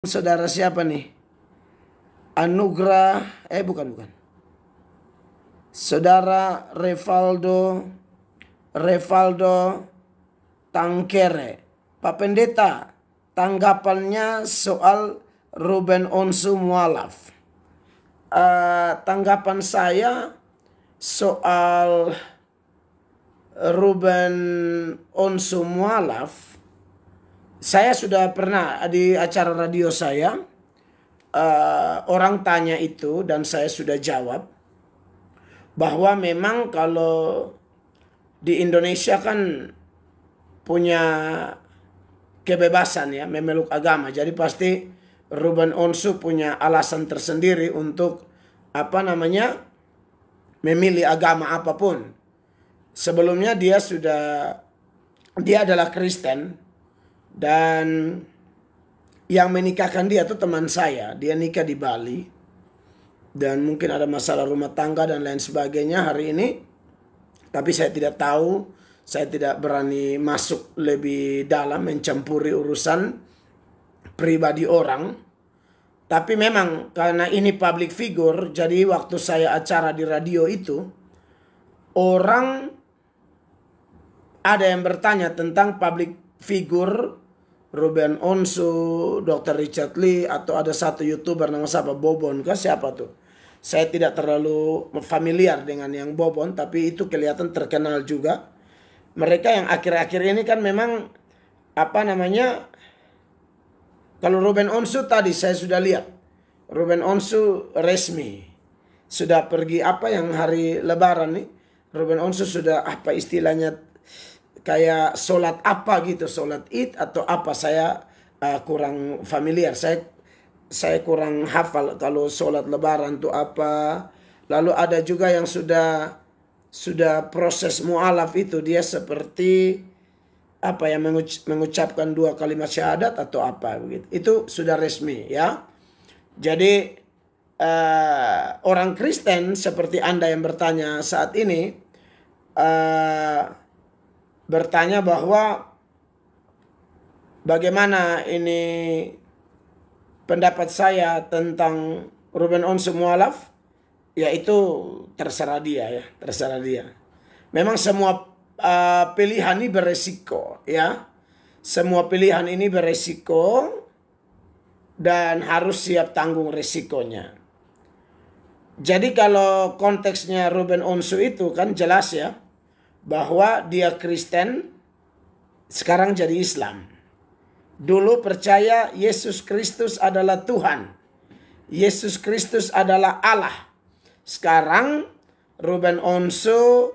Saudara siapa nih? Anugrah, bukan. Saudara Revaldo Tangkere. Pak Pendeta, tanggapannya soal Ruben Onsu Mualaf. Tanggapan saya soal Ruben Onsu Mualaf, saya sudah pernah di acara radio saya, orang tanya itu dan saya sudah jawab bahwa memang kalau di Indonesia kan punya kebebasan ya memeluk agama. Jadi pasti Ruben Onsu punya alasan tersendiri untuk memilih agama apapun. Sebelumnya dia adalah Kristen. Dan yang menikahkan dia tuh teman saya. Dia nikah di Bali. Dan mungkin ada masalah rumah tangga dan lain sebagainya hari ini. Tapi saya tidak tahu. Saya tidak berani masuk lebih dalam mencampuri urusan pribadi orang. Tapi memang karena ini public figure. Jadi waktu saya acara di radio itu, orang ada yang bertanya tentang public figure Ruben Onsu, Dr. Richard Lee, atau ada satu YouTuber nama siapa, Bobon kah, siapa tuh? Saya tidak terlalu familiar dengan yang Bobon, tapi itu kelihatan terkenal juga. Mereka yang akhir-akhir ini kan memang kalau Ruben Onsu tadi saya sudah lihat, Ruben Onsu resmi sudah pergi yang hari Lebaran nih, Ruben Onsu sudah istilahnya kayak sholat sholat id atau apa, saya kurang familiar, saya kurang hafal kalau sholat lebaran itu apa. Lalu ada juga yang sudah proses mu'alaf itu, dia seperti mengucapkan 2 kalimat syahadat atau apa begitu. Itu sudah resmi ya. Jadi orang Kristen seperti Anda yang bertanya saat ini, bertanya bahwa bagaimana ini pendapat saya tentang Ruben Onsu Mualaf, yaitu terserah dia ya, terserah dia. Memang semua pilihan ini beresiko ya, semua pilihan ini beresiko dan harus siap tanggung resikonya. Jadi kalau konteksnya Ruben Onsu itu kan jelas ya, bahwa dia Kristen, sekarang jadi Islam. Dulu percaya Yesus Kristus adalah Tuhan. Yesus Kristus adalah Allah. Sekarang Ruben Onsu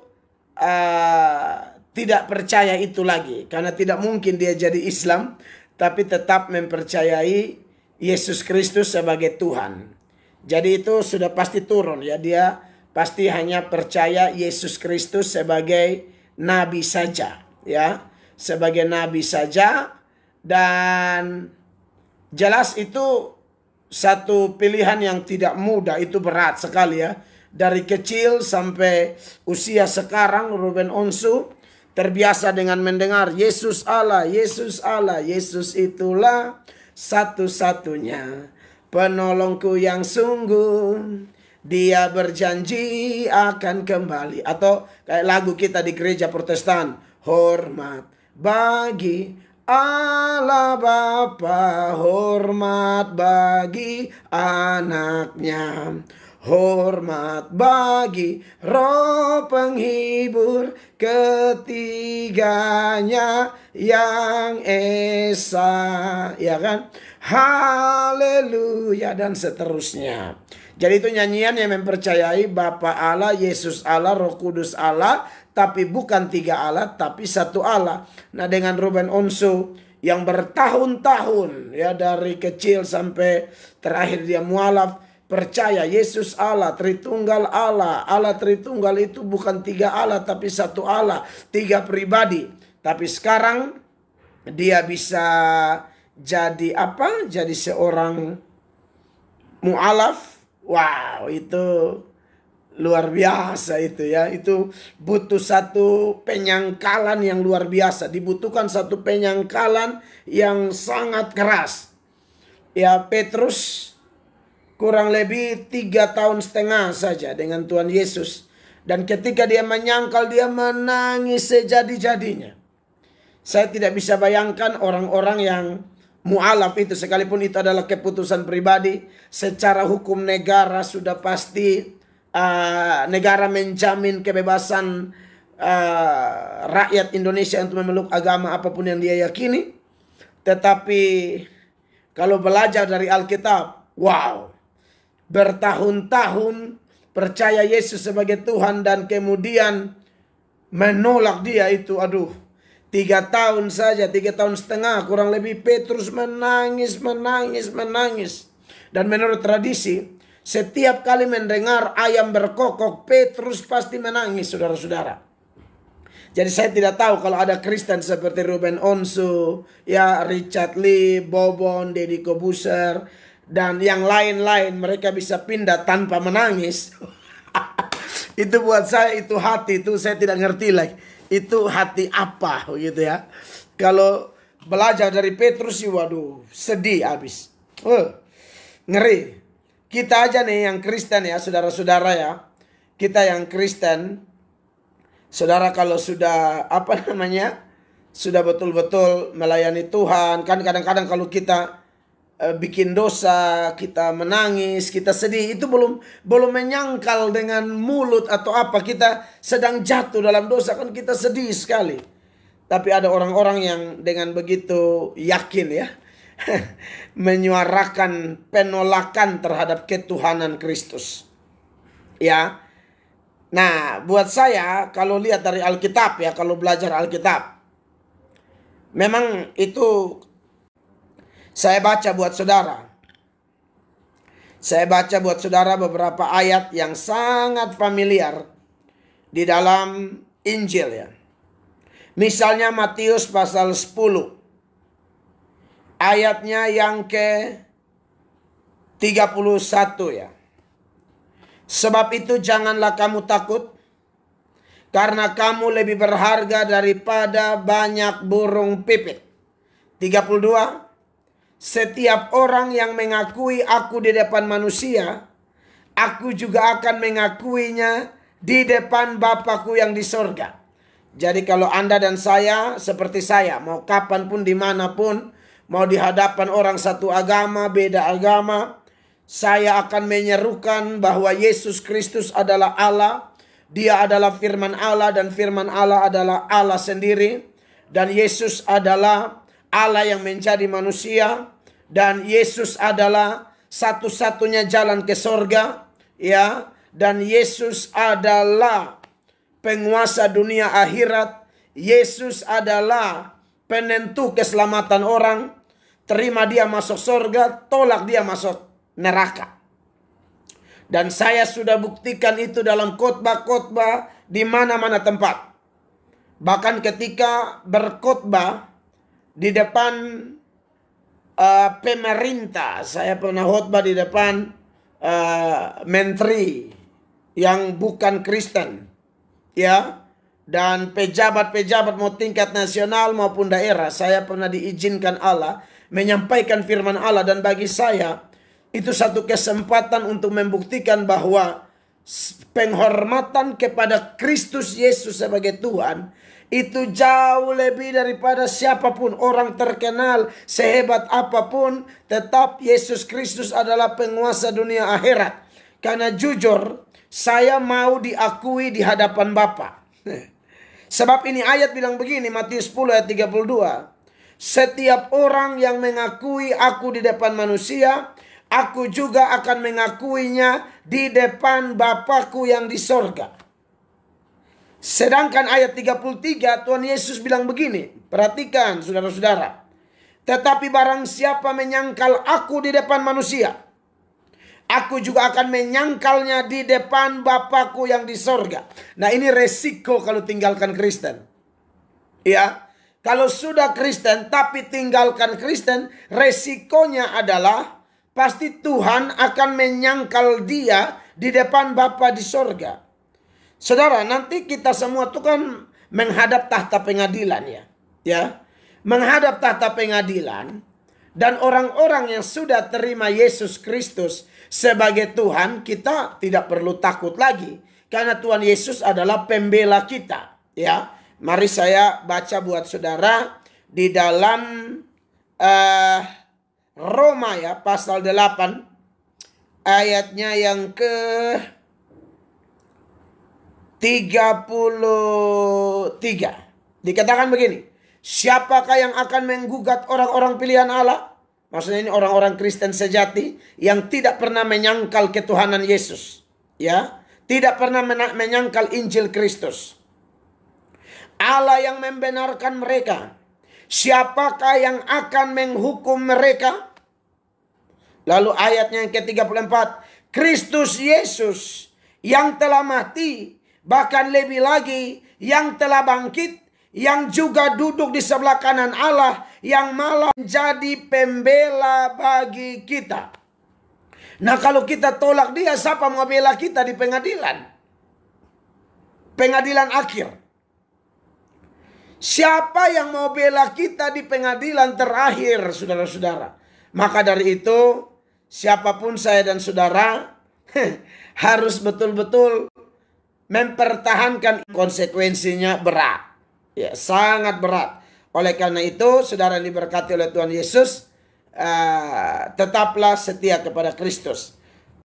tidak percaya itu lagi. Karena tidak mungkin dia jadi Islam, tapi tetap mempercayai Yesus Kristus sebagai Tuhan. Jadi itu sudah pasti turun ya, dia pasti hanya percaya Yesus Kristus sebagai nabi saja ya, sebagai nabi saja. Dan jelas itu satu pilihan yang tidak mudah, itu berat sekali ya. Dari kecil sampai usia sekarang Ruben Onsu terbiasa dengan mendengar Yesus Allah, Yesus Allah, Yesus itulah satu-satunya penolongku yang sungguh, dia berjanji akan kembali. Atau kayak lagu kita di gereja Protestan, hormat bagi Allah Bapa, hormat bagi anaknya, hormat bagi Roh Penghibur ketiganya yang esa, ya kan? Haleluya, dan seterusnya. Jadi itu nyanyian yang mempercayai Bapa Allah, Yesus Allah, Roh Kudus Allah, tapi bukan 3 Allah, tapi 1 Allah. Nah, dengan Ruben Onsu yang bertahun-tahun ya, dari kecil sampai terakhir dia mualaf, percaya Yesus Allah, Tritunggal Allah. Allah Tritunggal itu bukan 3 Allah, tapi 1 Allah, 3 pribadi. Tapi sekarang dia bisa jadi Jadi seorang mualaf. Wow, itu luar biasa itu ya. Itu butuh satu penyangkalan yang luar biasa. Dibutuhkan satu penyangkalan yang sangat keras. Ya, Petrus kurang lebih 3,5 tahun saja dengan Tuhan Yesus. Dan ketika dia menyangkal, dia menangis sejadi-jadinya. Saya tidak bisa bayangkan orang-orang yang mu'alaf itu, sekalipun itu adalah keputusan pribadi, secara hukum negara sudah pasti negara menjamin kebebasan rakyat Indonesia untuk memeluk agama apapun yang dia yakini. Tetapi kalau belajar dari Alkitab, wow, bertahun-tahun percaya Yesus sebagai Tuhan dan kemudian menolak dia itu, aduh, 3 tahun saja, 3,5 tahun kurang lebih, Petrus menangis. Dan menurut tradisi, setiap kali mendengar ayam berkokok, Petrus pasti menangis, saudara-saudara. Jadi saya tidak tahu kalau ada Kristen seperti Ruben Onsu, ya, Richard Lee, Bobon, Deddy Kobuser, dan yang lain-lain, mereka bisa pindah tanpa menangis. Itu buat saya, itu hati, itu saya tidak ngerti lagi. Itu hati apa gitu ya. Kalau belajar dari Petrus sih, waduh, sedih habis. Ngeri. Kita aja nih yang Kristen ya, saudara-saudara ya. Kita yang Kristen, saudara, kalau sudah sudah betul-betul melayani Tuhan, kan kadang-kadang kalau kita bikin dosa, kita menangis, kita sedih, itu belum menyangkal dengan mulut atau apa, kita sedang jatuh dalam dosa, kan kita sedih sekali. Tapi ada orang-orang yang dengan begitu yakin ya, menyuarakan penolakan terhadap ketuhanan Kristus. Ya. Nah, buat saya kalau lihat dari Alkitab ya, kalau belajar Alkitab, memang itu saya baca buat saudara. Saya baca buat saudara beberapa ayat yang sangat familiar di dalam Injil ya. Misalnya Matius pasal 10. Ayatnya yang ke 31 ya. Sebab itu janganlah kamu takut, karena kamu lebih berharga daripada banyak burung pipit. 32. Setiap orang yang mengakui aku di depan manusia, aku juga akan mengakuinya di depan Bapakku yang di sorga. Jadi kalau Anda dan saya seperti saya, mau kapanpun dimanapun, mau di hadapan orang satu agama, beda agama, saya akan menyerukan bahwa Yesus Kristus adalah Allah. Dia adalah firman Allah dan firman Allah adalah Allah sendiri. Dan Yesus adalah Allah yang menjadi manusia. Dan Yesus adalah satu-satunya jalan ke sorga. Ya. Dan Yesus adalah penguasa dunia akhirat. Yesus adalah penentu keselamatan orang. Terima dia masuk sorga, tolak dia masuk neraka. Dan saya sudah buktikan itu dalam khotbah-khotbah di mana-mana tempat. Bahkan ketika berkhotbah di depan pemerintah, saya pernah khotbah di depan menteri yang bukan Kristen, ya, dan pejabat-pejabat mau tingkat nasional maupun daerah. Saya pernah diizinkan Allah menyampaikan firman Allah, dan bagi saya itu satu kesempatan untuk membuktikan bahwa penghormatan kepada Kristus Yesus sebagai Tuhan itu jauh lebih daripada siapapun, orang terkenal sehebat apapun, tetap Yesus Kristus adalah penguasa dunia akhirat. Karena jujur, saya mau diakui di hadapan Bapa. Sebab ini ayat bilang begini, Matius 10 ayat 32. Setiap orang yang mengakui aku di depan manusia, aku juga akan mengakuinya di depan Bapakku yang di sorga. Sedangkan ayat 33 Tuhan Yesus bilang begini. Perhatikan saudara-saudara. Tetapi barang siapa menyangkal aku di depan manusia, aku juga akan menyangkalnya di depan Bapakku yang di sorga. Nah, ini resiko kalau tinggalkan Kristen. Ya. Kalau sudah Kristen tapi tinggalkan Kristen, resikonya adalah pasti Tuhan akan menyangkal dia di depan Bapa di sorga. Saudara, nanti kita semua itu kan menghadap tahta pengadilan ya. Ya. Menghadap tahta pengadilan. Dan orang-orang yang sudah terima Yesus Kristus sebagai Tuhan, kita tidak perlu takut lagi. Karena Tuhan Yesus adalah pembela kita. Ya, mari saya baca buat saudara di dalam Roma ya, pasal 8 ayatnya yang ke 33. Dikatakan begini, siapakah yang akan menggugat orang-orang pilihan Allah? Maksudnya ini orang-orang Kristen sejati yang tidak pernah menyangkal ketuhanan Yesus. Ya, tidak pernah menyangkal Injil Kristus. Allah yang membenarkan mereka. Siapakah yang akan menghukum mereka? Lalu ayatnya yang ke-34. Kristus Yesus yang telah mati, bahkan lebih lagi yang telah bangkit, yang juga duduk di sebelah kanan Allah, yang malah menjadi pembela bagi kita. Nah, kalau kita tolak dia, siapa mau bela kita di pengadilan? Pengadilan akhir. Siapa yang mau bela kita di pengadilan terakhir, saudara-saudara? Maka dari itu, siapapun saya dan saudara harus betul-betul mempertahankan, konsekuensinya berat. Ya, sangat berat. Oleh karena itu, saudara yang diberkati oleh Tuhan Yesus, tetaplah setia kepada Kristus.